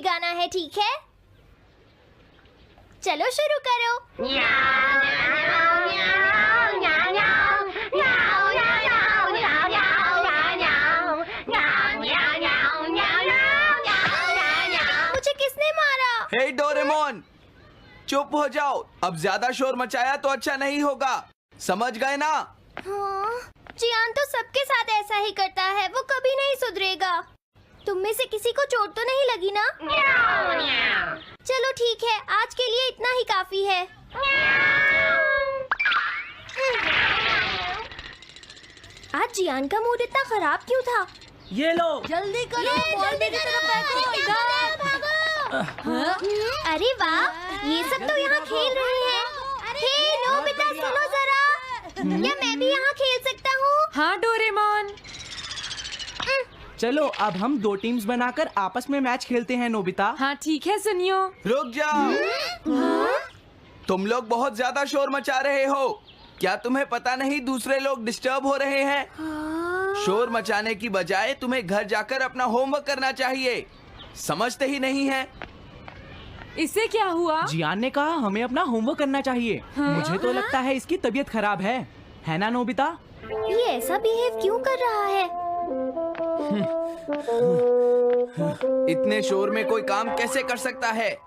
गाना है, ठीक है? चलो शुरू करो। मुझे किसने मारा? हे डोरेमोन, चुप हो जाओ। अब ज्यादा शोर मचाया तो अच्छा नहीं होगा, समझ गए ना? हाँ, जियान तो सबके साथ ऐसा ही करता है, वो कभी नहीं सुधरेगा। तुम में से किसी को चोट तो नहीं लगी ना? चलो ठीक है, आज के लिए इतना ही काफी है। आज जियान का मूड इतना खराब क्यों था? ये लो। जल्दी करो, बॉल मेरी तरफ भागो। अरे वाह, ये सब तो यहाँ खेल रहे हैं। हे नोबिता, सुनो जरा, क्या मैं भी यहाँ खेल सकता हूँ? हाँ डोरेमोन। चलो अब हम 2 टीम्स बनाकर आपस में मैच खेलते हैं नोबिता। हाँ ठीक है सुनियो। रुक जाओ। तुम लोग बहुत ज्यादा शोर मचा रहे हो। क्या तुम्हें पता नहीं दूसरे लोग डिस्टर्ब हो रहे हैं? शोर मचाने की बजाय तुम्हें घर जाकर अपना होमवर्क करना चाहिए। समझते ही नहीं है। इससे क्या हुआ? जियान ने कहा हमें अपना होमवर्क करना चाहिए। मुझे तो लगता है इसकी तबीयत खराब है ना नोबिता? ये ऐसा बिहेव क्यों कर रहा है? इतने शोर में कोई काम कैसे कर सकता है?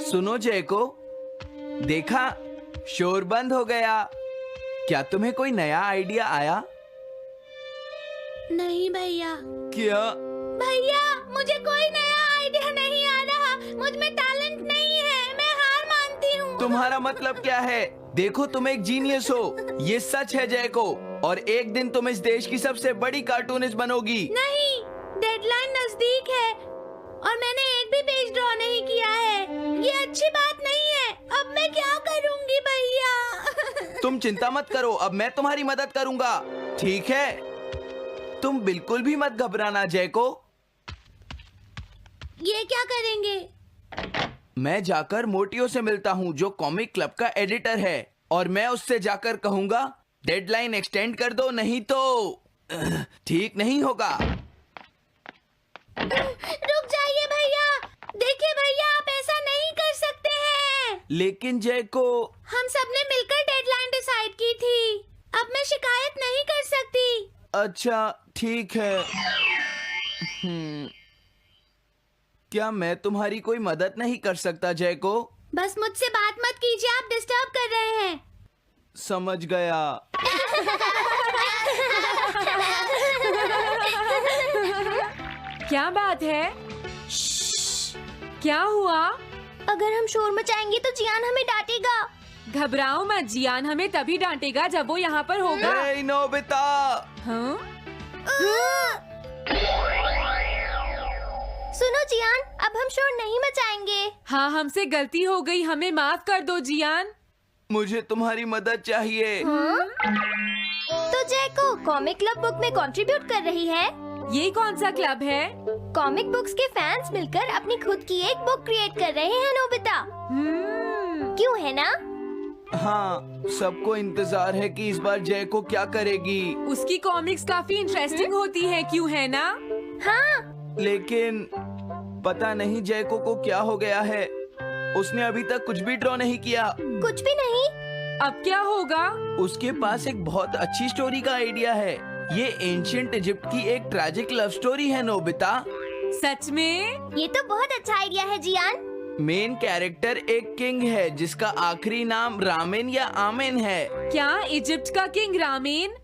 सुनो जयको, देखा, शोर बंद हो गया। क्या तुम्हें कोई नया आइडिया आया? नहीं भैया। क्या? भैया, मुझे कोई नया आइडिया नहीं आ रहा। मुझ में टैलेंट नहीं है, मैं हार मानती हूँ। तुम्हारा मतलब क्या है? देखो, तुम एक जीनियस हो, ये सच है जयको। और एक दिन तुम इस देश की सबसे बड़ी कार्टूनिस्ट बनोगी। नहीं, डेडलाइन नजदीक है और मैंने एक भी पेज ड्रॉ नहीं किया है। ये अच्छी बात नहीं है। अब मैं क्या करूंगी भैया? तुम चिंता मत करो, अब मैं तुम्हारी मदद करूंगा, ठीक है? तुम बिल्कुल भी मत घबराना जयको। ये क्या करेंगे? मैं जाकर मोटियो से मिलता हूँ, जो कॉमिक क्लब का एडिटर है, और मैं उससे जाकर कहूंगा डेडलाइन एक्सटेंड कर दो, नहीं तो ठीक नहीं होगा। रुक जाइए भैया। देखिए भैया, आप ऐसा नहीं कर सकते हैं। लेकिन जयको, हम सबने मिलकर डेडलाइन डिसाइड की थी। अब मैं शिकायत नहीं कर सकती। अच्छा ठीक है। क्या मैं तुम्हारी कोई मदद नहीं कर सकता जयको? बस मुझसे बात मत कीजिए, आप डिस्टर्ब कर रहे हैं। समझ गया। क्या बात है? क्या हुआ? अगर हम शोर मचाएंगे तो जियान हमें डांटेगा। घबराओ मत, जियान हमें तभी डांटेगा जब वो यहाँ पर होगा। हे नोबिता! हाँ? सुनो जियान, अब हम शोर नहीं मचाएंगे। हाँ, हमसे गलती हो गई, हमें माफ कर दो जियान। मुझे तुम्हारी मदद चाहिए। तो जयको कॉमिक क्लब बुक में कंट्रीब्यूट कर रही है। ये कौन सा क्लब है? कॉमिक बुक्स के फैंस मिलकर अपनी खुद की एक बुक क्रिएट कर रहे हैं नोबिता। क्यों, है ना? हाँ, सबको इंतजार है कि इस बार जयको क्या करेगी। उसकी कॉमिक्स काफी इंटरेस्टिंग होती है, क्यों है ना? हाँ। लेकिन पता नहीं जयको को क्या हो गया है। उसने अभी तक कुछ भी ड्रॉ नहीं किया। कुछ भी नहीं? अब क्या होगा? उसके पास एक बहुत अच्छी स्टोरी का आइडिया है। ये एंशिएंट इजिप्ट की एक ट्रैजिक लव स्टोरी है नोबिता। सच में? ये तो बहुत अच्छा आइडिया है जियान। मेन कैरेक्टर एक किंग है जिसका आखिरी नाम रामेन या आमेन है। क्या इजिप्ट का किंग रामेन?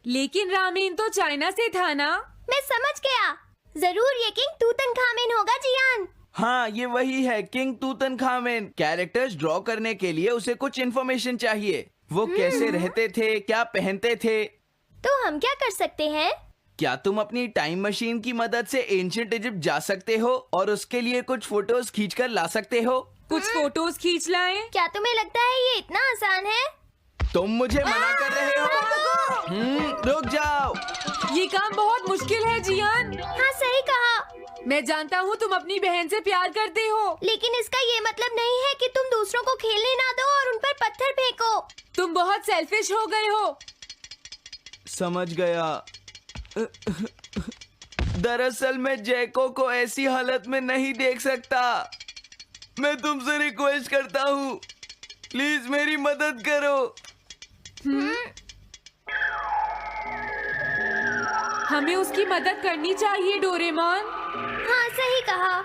लेकिन रामेन तो चाइना से था ना? मैं समझ गया, जरूर ये किंग तूतनखामेन होगा जियान। हाँ, ये वही है, किंग तूतनखामेन। कैरेक्टर्स ड्रॉ करने के लिए उसे कुछ इन्फॉर्मेशन चाहिए। वो कैसे रहते थे, क्या पहनते थे। तो हम क्या कर सकते हैं? क्या तुम अपनी टाइम मशीन की मदद से एंशिएंट इजिप्ट जा सकते हो और उसके लिए कुछ फोटोज खींचकर ला सकते हो? कुछ फोटोज खींच लाएं। क्या तुम्हें लगता है ये इतना आसान है? तुम मुझे मना कर रहे हो? रुक जाओ। ये काम बहुत मुश्किल है जियान। हाँ सही कहा, मैं जानता हूँ तुम अपनी बहन से प्यार करते हो, लेकिन इसका ये मतलब नहीं है कि तुम दूसरों को खेलने ना दो और उन पर पत्थर फेंको। तुम बहुत सेल्फिश हो गए हो। समझ गया। दरअसल मैं जैको को ऐसी हालत में नहीं देख सकता। मैं तुमसे रिक्वेस्ट करता हूँ, प्लीज मेरी मदद करो। हमें उसकी मदद करनी चाहिए डोरेमोन। हाँ सही कहा।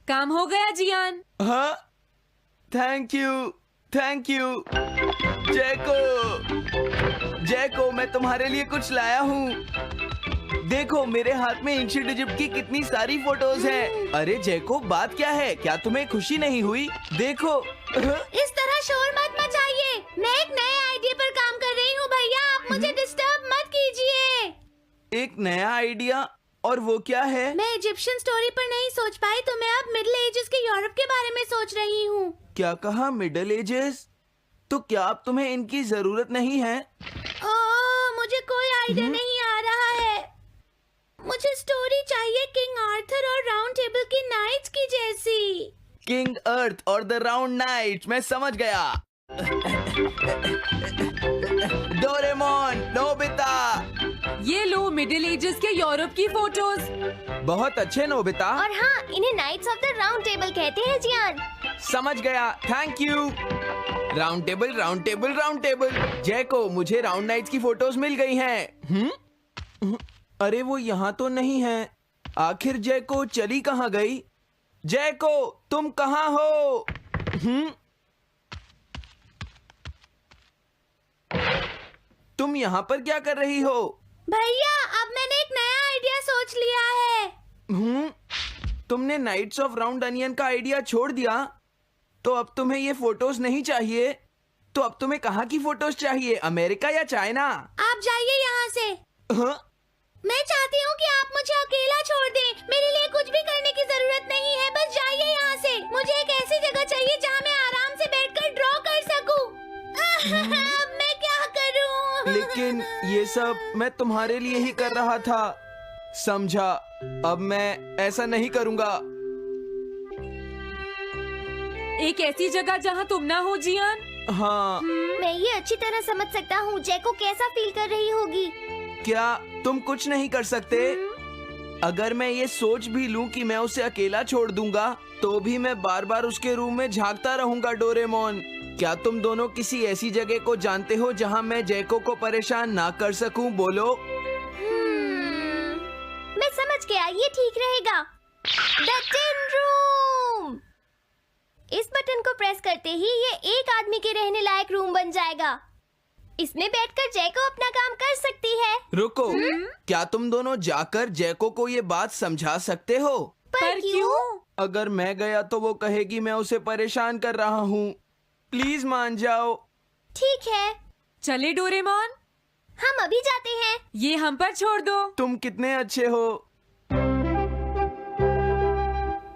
काम हो गया जियान। हाँ, थैंक यू जैको। जैको, मैं तुम्हारे लिए कुछ लाया हूँ। देखो मेरे हाथ में एंशिएंट इजिप्ट की कितनी सारी फोटोज हैं। अरे जैको, बात क्या है? क्या तुम्हें खुशी नहीं हुई? देखो। इस तरह शोर मत मचाइए। मैं एक नए आइडिया पर काम कर रही हूँ भैया, आप मुझे डिस्टर्ब मत कीजिए। एक नया आइडिया? और वो क्या है? मैं इजिप्शियन स्टोरी पर नहीं सोच पाई तो मैं अब मिडिल एजेस के यूरोप के बारे में सोच रही हूँ। क्या कहा? Middle ages? तो क्या अब तुम्हें इनकी जरूरत नहीं है? मुझे कोई आइडिया नहीं आ रहा है। मुझे स्टोरी चाहिए किंग आर्थर और राउंड टेबल की नाइट्स की जैसी। किंग अर्थ और द राउंड नाइट, मैं समझ गया। Doraemon, Nobita. ये लो मिडिल एजेस के यूरोप की फोटोज। बहुत अच्छे नोबिता। और हाँ, इन्हें knights of the round table कहते हैं जियान। समझ गया, thank you. Round table, round table, round table. Jaiko, मुझे राउंड नाइट्स की फोटोज मिल गई हैं। अरे वो यहाँ तो नहीं है। आखिर जैको चली कहाँ गई? जैको, तुम कहाँ हो? तुम यहाँ पर क्या कर रही हो? भैया, अब मैंने एक नया आइडिया सोच लिया है। तुमने नाइट्स ऑफ राउंड अनियन का आइडिया छोड़ दिया? तो अब तुम्हें ये फोटोज नहीं चाहिए? तो अब तुम्हें कहाँ की फोटोज चाहिए? अमेरिका या चाइना? आप जाइए यहाँ से। हाँ? मैं चाहती हूँ कि आप मुझे अकेला छोड़ दें। मेरे लिए कुछ भी करने की जरूरत नहीं है, बस जाइए यहाँ से। मुझे एक ऐसी जगह चाहिए जहाँ मैं आराम से बैठकर ड्रॉ कर सकूँ। अब मैं क्या करूँ? लेकिन ये सब मैं तुम्हारे लिए ही कर रहा था, समझा? अब मैं ऐसा नहीं करूँगा। एक ऐसी जगह जहाँ तुम ना हो जियान। हाँ। मैं ये अच्छी तरह समझ सकता हूँ जैको कैसा फील कर रही होगी। क्या तुम कुछ नहीं कर सकते? अगर मैं ये सोच भी लूं कि मैं उसे अकेला छोड़ दूंगा, तो भी मैं बार बार उसके रूम में झांकता रहूंगा। डोरेमोन, क्या तुम दोनों किसी ऐसी जगह को जानते हो जहां मैं जैको को परेशान ना कर सकूं? बोलो। मैं समझ गया, ये ठीक रहेगा। The tin room. इस बटन को प्रेस करते ही ये एक आदमी के रहने लायक रूम बन जाएगा। इसमें बैठकर जैको अपना काम कर सकती है। रुको, क्या तुम दोनों जाकर जैको को ये बात समझा सकते हो? पर क्यों? अगर मैं गया तो वो कहेगी मैं उसे परेशान कर रहा हूँ। प्लीज मान जाओ। ठीक है, चले डोरेमोन, हम अभी जाते हैं। ये हम पर छोड़ दो। तुम कितने अच्छे हो।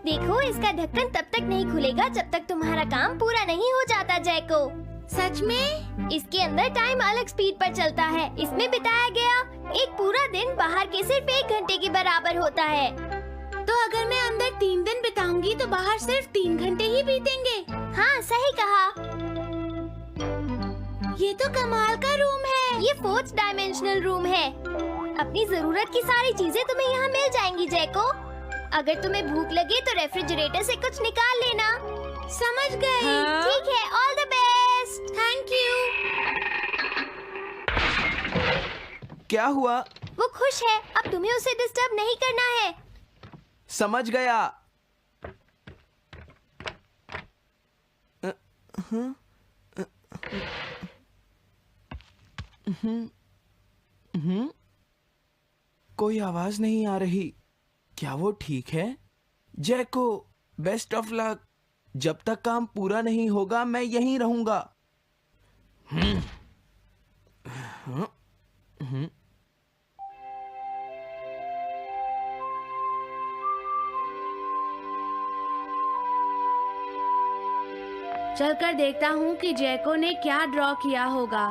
देखो, इसका ढक्कन तब तक नहीं खुलेगा जब तक तुम्हारा काम पूरा नहीं हो जाता जैको। सच में? इसके अंदर टाइम अलग स्पीड पर चलता है। इसमें बिताया गया एक पूरा दिन बाहर के सिर्फ 1 घंटे के बराबर होता है। तो अगर मैं अंदर 3 दिन बिताऊंगी तो बाहर सिर्फ 3 घंटे ही बीतेंगे। हाँ सही कहा। ये तो कमाल का रूम है। ये 4th डायमेंशनल रूम है। अपनी जरूरत की सारी चीजें तुम्हें यहाँ मिल जाएंगी जैको। अगर तुम्हें भूख लगे तो रेफ्रिजरेटर से कुछ निकाल लेना। समझ गई। हाँ? ठीक है, all the best. Thank you. क्या हुआ? वो खुश है, अब तुम्हें उसे डिस्टर्ब नहीं करना है। समझ गया। कोई आवाज नहीं आ रही। क्या वो ठीक है? जैको, बेस्ट ऑफ लक। जब तक काम पूरा नहीं होगा मैं यहीं रहूंगा। चलकर देखता हूँ कि जैको ने क्या ड्रॉ किया होगा।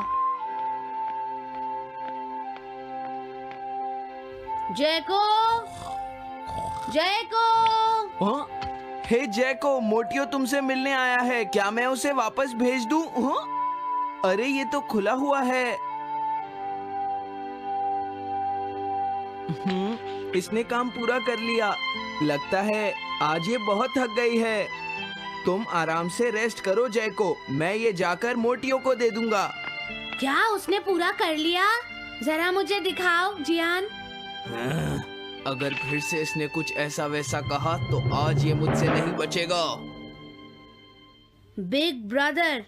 जैको, जैको। हाँ? हे जैको, मोटियो तुमसे मिलने आया है। क्या मैं उसे वापस भेज दूं? हाँ? अरे ये तो खुला हुआ है। इसने काम पूरा कर लिया। लगता है आज ये बहुत थक गई है। तुम आराम से रेस्ट करो जैको, मैं ये जाकर मोटियो को दे दूंगा। क्या उसने पूरा कर लिया? जरा मुझे दिखाओ जियान। अगर फिर से इसने कुछ ऐसा वैसा कहा तो आज ये मुझसे नहीं बचेगा। बिग ब्रदर,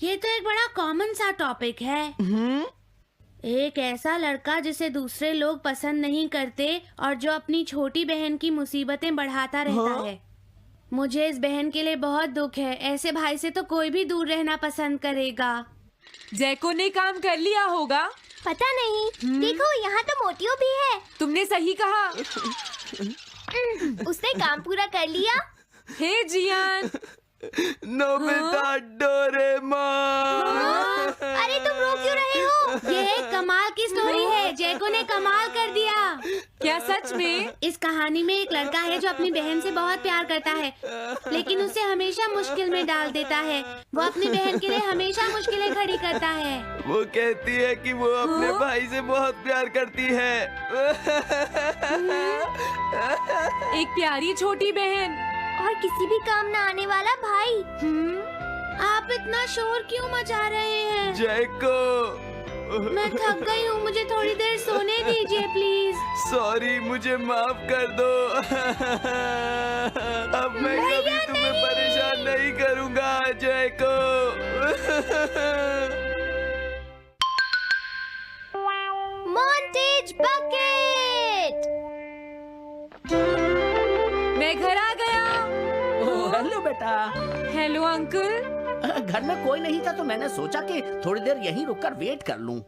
ये तो एक बड़ा कॉमन सा टॉपिक है। एक ऐसा लड़का जिसे दूसरे लोग पसंद नहीं करते और जो अपनी छोटी बहन की मुसीबतें बढ़ाता रहता है। मुझे इस बहन के लिए बहुत दुख है। ऐसे भाई से तो कोई भी दूर रहना पसंद करेगा। जैको ने काम कर लिया होगा। पता नहीं। देखो यहाँ तो मोटियो भी है। तुमने सही कहा। उसने काम पूरा कर लिया। Hey Gian. Nobita, Doraemon. अरे तुम रो क्यों रहे हो? ये एक कमाल की स्टोरी है। जैको ने कमाल कर दिया। क्या सच में? इस कहानी में एक लड़का है जो अपनी बहन से बहुत प्यार करता है, लेकिन उसे हमेशा मुश्किल में डाल देता है। वो अपनी बहन के लिए हमेशा मुश्किलें खड़ी करता है। वो कहती है कि वो अपने भाई से बहुत प्यार करती है। एक प्यारी छोटी बहन और किसी भी काम न आने वाला भाई। आप इतना शोर क्यों मचा रहे हैं? जैको, मैं थक गई हूँ, मुझे थोड़ी देर सोने दीजिए प्लीज। सॉरी, मुझे माफ कर दो। अब मैं कभी तुम्हें परेशान नहीं करूँगा जैको। Montage bucket. मैं घर आ गया। ओह, हेलो बेटा। Hello uncle. घर में कोई नहीं था तो मैंने सोचा कि थोड़ी देर यहीं रुककर वेट कर लूं।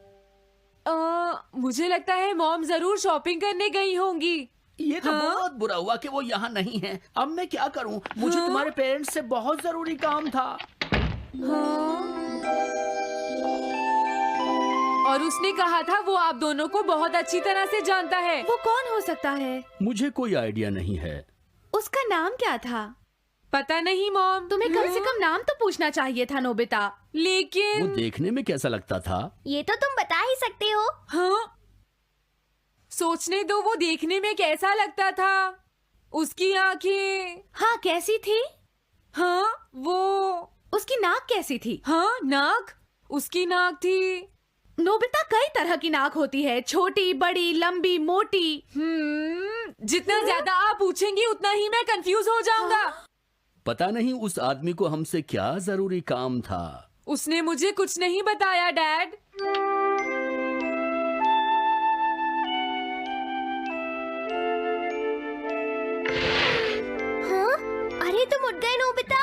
मुझे लगता है मॉम जरूर शॉपिंग करने गई होंगी। ये तो बहुत बुरा हुआ कि वो यहाँ नहीं है। अब मैं क्या करूं? मुझे तुम्हारे पेरेंट्स से बहुत जरूरी काम था। और उसने कहा था वो आप दोनों को बहुत अच्छी तरह से जानता है। वो कौन हो सकता है? मुझे कोई आइडिया नहीं है। उसका नाम क्या था? पता नहीं मॉम। तुम्हें कम से कम नाम तो पूछना चाहिए था नोबिता। वो लेकिन देखने में कैसा लगता था? ये तो तुम बता ही सकते हो। हाँ, सोचने दो वो देखने में कैसा लगता था। उसकी आंखें। हाँ, कैसी थी? हाँ, वो। उसकी नाक कैसी थी? हाँ, नाक। उसकी नाक थी। नोबिता, कई तरह की नाक होती है, छोटी, बड़ी, लंबी, मोटी। जितना ज्यादा आप पूछेंगी उतना ही मैं कंफ्यूज हो जाऊंगा। पता नहीं उस आदमी को हमसे क्या जरूरी काम था। उसने मुझे कुछ नहीं बताया डैड। हाँ? अरे तुम उठ गए नोबिता।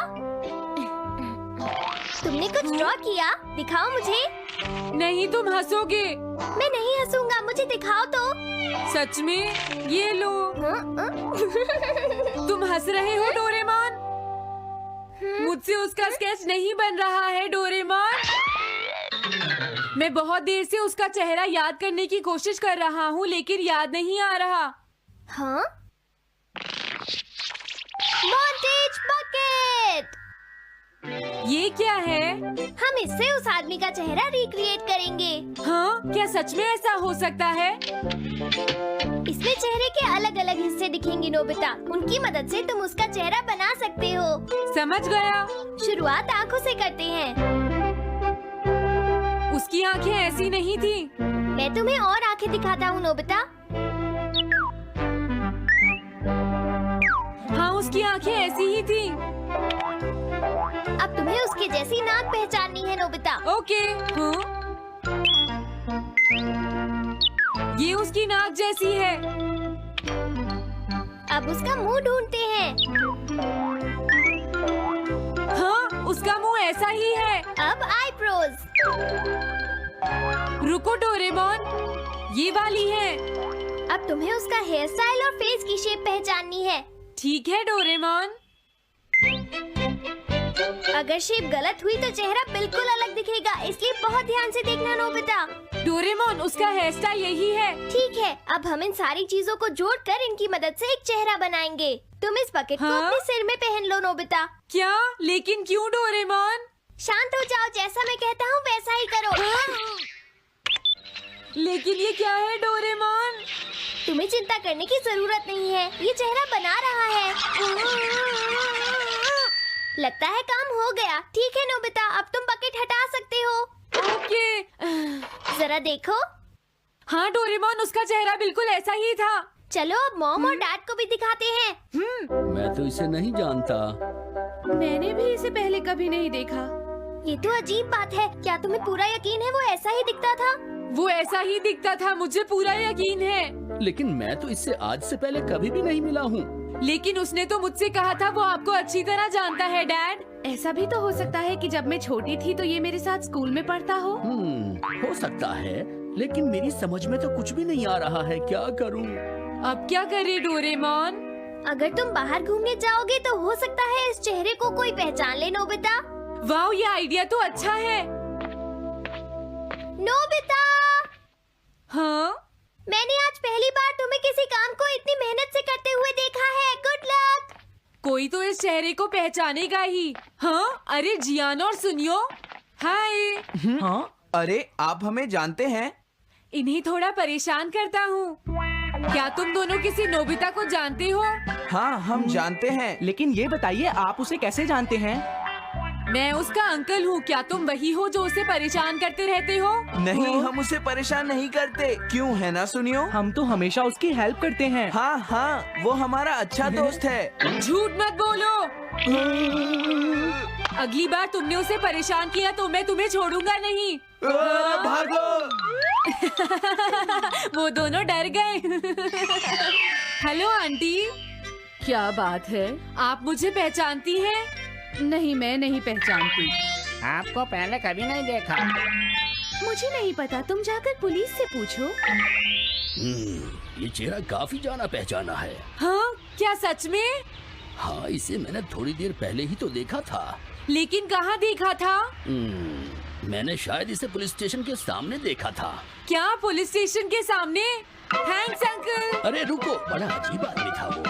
तुमने कुछ ड्रॉ किया? दिखाओ मुझे। नहीं, तुम हंसोगे। मैं नहीं हंसूंगा, मुझे दिखाओ तो। सच में? ये लो। तुम हंस रहे हो डोरेमोन? मुझसे उसका स्केच नहीं बन रहा है डोरेमोन। मैं बहुत देर से उसका चेहरा याद करने की कोशिश कर रहा हूँ लेकिन याद नहीं आ रहा। हाँ? Montage bucket. ये क्या है? हम इससे उस आदमी का चेहरा रिक्रिएट करेंगे। हाँ, क्या सच में ऐसा हो सकता है? इसमें चेहरे के अलग अलग हिस्से दिखेंगे नोबिता। उनकी मदद से तुम उसका चेहरा बना सकते हो। समझ गया। शुरुआत आँखों से करते हैं। उसकी आंखें ऐसी नहीं थी। मैं तुम्हें और आंखें दिखाता हूँ नोबिता। हाँ, उसकी आंखें ऐसी ही थी। अब तुम्हें उसके जैसी नाक पहचाननी है नोबिता। ओके। हाँ? ये उसकी नाक जैसी है। अब उसका मुंह ढूंढते हैं। हाँ, उसका मुंह ऐसा ही है। अब आईब्रोज। रुको डोरेमोन, ये वाली है। अब तुम्हें उसका हेयर स्टाइल और फेस की शेप पहचाननी है। ठीक है डोरेमोन। अगर शेप गलत हुई तो चेहरा बिल्कुल अलग दिखेगा, इसलिए बहुत ध्यान से देखना नोबिता। डोरेमोन, उसका हेयर स्टाइल यही है। ठीक है, अब हम इन सारी चीजों को जोड़कर इनकी मदद से एक चेहरा बनाएंगे। तुम इस बकेट को हाँ? अपने सिर में पहन लो नोबिता। क्या? लेकिन क्यों डोरेमोन? शांत हो जाओ, जैसा मैं कहता हूँ वैसा ही करो। लेकिन ये क्या है डोरेमोन? तुम्हें चिंता करने की जरूरत नहीं है, ये चेहरा बना रहा है। लगता है काम हो गया। ठीक है नोबिता, अब तुम बकेट हटा सकते हो। ओके। जरा देखो। हाँ डोरेमोन, उसका चेहरा बिल्कुल ऐसा ही था। चलो अब मॉम और डैड को भी दिखाते हैं। मैं तो इसे नहीं जानता। मैंने भी इसे पहले कभी नहीं देखा। ये तो अजीब बात है। क्या तुम्हें पूरा यकीन है वो ऐसा ही दिखता था? वो ऐसा ही दिखता था, मुझे पूरा यकीन है। लेकिन मैं तो इससे आज से पहले कभी भी नहीं मिला हूँ। लेकिन उसने तो मुझसे कहा था वो आपको अच्छी तरह जानता है डैड। ऐसा भी तो हो सकता है कि जब मैं छोटी थी तो ये मेरे साथ स्कूल में पढ़ता हो। हो सकता है, लेकिन मेरी समझ में तो कुछ भी नहीं आ रहा है। क्या करूँ? अब क्या करे डोरेमोन? अगर तुम बाहर घूमने जाओगे तो हो सकता है इस चेहरे को कोई पहचान ले नोबिता। वाह, ये आइडिया तो अच्छा है। नोबिता, हाँ? मैंने आज पहली बार तुम्हें किसी काम को इतनी मेहनत से करते हुए देखा है। Good luck. कोई तो इस चेहरे को पहचानेगा ही। हाँ? अरे जियान और सुनियो, हाय। हाँ? अरे आप हमें जानते हैं? इन्हें थोड़ा परेशान करता हूँ। क्या तुम दोनों किसी नोबिता को जानते हो? हाँ, हम जानते हैं। लेकिन ये बताइए आप उसे कैसे जानते हैं? मैं उसका अंकल हूँ। क्या तुम वही हो जो उसे परेशान करते रहते हो? नहीं, हम उसे परेशान नहीं करते। क्यों, है ना सुनियो? हम तो हमेशा उसकी हेल्प करते हैं। हाँ हाँ, वो हमारा अच्छा दोस्त है। झूठ मत बोलो। अगली बार तुमने उसे परेशान किया तो मैं तुम्हें छोड़ूंगा नहीं। भागो। वो दोनों डर गए। हेलो आंटी, क्या बात है? आप मुझे पहचानती हैं? नहीं, मैं नहीं पहचानती। आपको पहले कभी नहीं देखा। मुझे नहीं पता, तुम जाकर पुलिस से पूछो। ये चेहरा काफी जाना पहचाना है। हाँ, क्या सच में? हाँ, इसे मैंने थोड़ी देर पहले ही तो देखा था। लेकिन कहाँ देखा था? मैंने शायद इसे पुलिस स्टेशन के सामने देखा था। क्या पुलिस स्टेशन के सामने? Thanks uncle. अरे रुको, बड़ा अजीब आदमी था वो।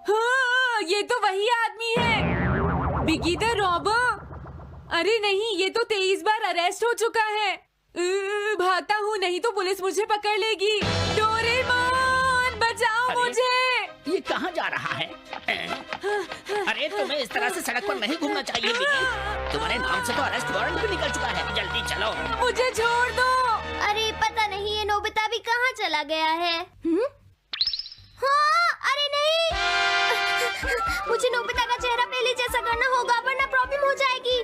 हाँ, ये तो वही आदमी है, बिगी द रॉबर। अरे नहीं, ये तो 23 बार अरेस्ट हो चुका है। भागता हूँ, नहीं तो पुलिस मुझे पकड़ लेगी। डोरेमोन, बचाओ मुझे। ये कहाँ जा रहा है? अरे तुम्हें इस तरह से सड़क पर नहीं घूमना चाहिए बिगी। तुम्हारे नाम से तो अरेस्ट वारंट भी निकल चुका है। जल्दी चलो। मुझे छोड़ दो। अरे पता नहीं ये नोबिता भी कहाँ चला गया है। हाँ, अरे नहीं। मुझे नोबिता का चेहरा पहले जैसा करना होगा वरना प्रॉब्लम हो जाएगी।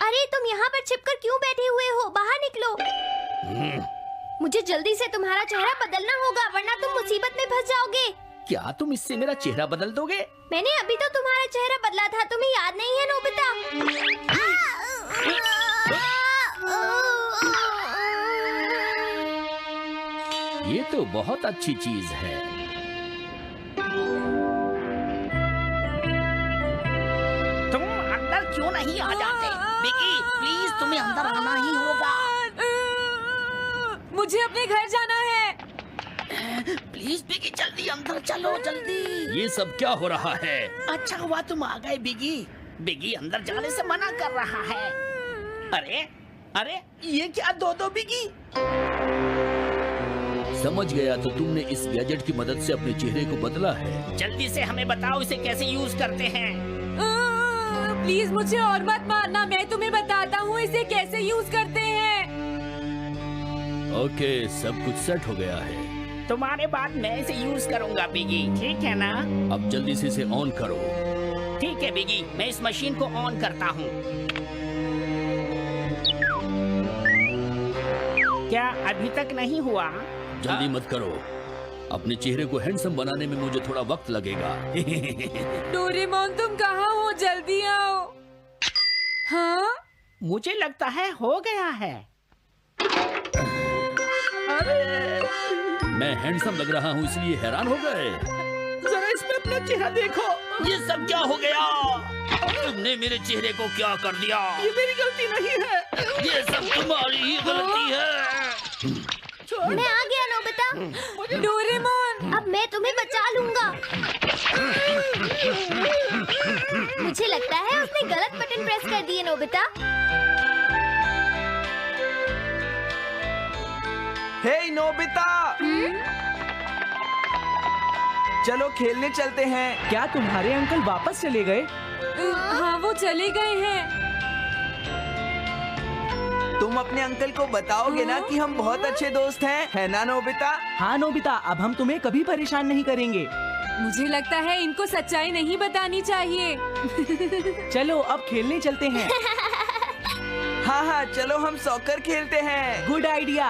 अरे तुम यहाँ पर छिपकर क्यों बैठे हुए हो? बाहर निकलो। मुझे जल्दी से तुम्हारा चेहरा बदलना होगा वरना तुम मुसीबत में फंस जाओगे। क्या तुम इससे मेरा चेहरा बदल दोगे? मैंने अभी तो तुम्हारा चेहरा बदला था, तुम्हें याद नहीं है नोबिता? ये तो बहुत अच्छी चीज है। तुम अंदर क्यों नहीं आ जाते? बिगी, प्लीज तुम्हें अंदर आना ही होगा। मुझे अपने घर जाना है। प्लीज बिगी, जल्दी अंदर चलो, जल्दी। ये सब क्या हो रहा है? अच्छा हुआ तुम आ गए बिगी। बिगी अंदर जाने से मना कर रहा है। अरे अरे, ये क्या दो बिगी? समझ गया, तो तुमने इस गैजेट की मदद से अपने चेहरे को बदला है। जल्दी से हमें बताओ इसे कैसे यूज करते हैं। प्लीज मुझे और मत मारना, मैं तुम्हें बताता हूँ इसे कैसे यूज करते हैं। ओके, सब कुछ सेट हो गया है। तुम्हारे बाद मैं इसे यूज करूंगा बिगी, ठीक है ना? अब जल्दी से इसे ऑन करो। ठीक है बिगी, मैं इस मशीन को ऑन करता हूँ। क्या अभी तक नहीं हुआ? जल्दी मत करो, अपने चेहरे को हैंडसम बनाने में मुझे थोड़ा वक्त लगेगा। डोरेमोन तुम कहाँ हो? जल्दी आओ। हाँ? मुझे लगता है हो गया है। मैं हैंडसम लग रहा हूँ इसलिए हैरान हो गए। जरा इसमें अपना चेहरा देखो। ये सब क्या हो गया? तुमने मेरे चेहरे को क्या कर दिया? ये मेरी गलती नहीं है। ये सब तुम्हारी ही गलती है। मैं आ गया नोबिता। डोरेमोन अब मैं तुम्हें बचा लूंगा। मुझे लगता है उसने गलत बटन प्रेस कर दिए नोबिता। हे नोबिता, चलो खेलने चलते हैं। क्या तुम्हारे अंकल वापस चले गए? हाँ वो चले गए हैं। तुम अपने अंकल को बताओगे ना कि हम बहुत अच्छे दोस्त हैं, है ना नोबिता? हाँ नोबिता, अब हम तुम्हें कभी परेशान नहीं करेंगे। मुझे लगता है इनको सच्चाई नहीं बतानी चाहिए। चलो अब खेलने चलते हैं। हाँ हाँ, चलो हम सॉकर खेलते हैं। Good idea.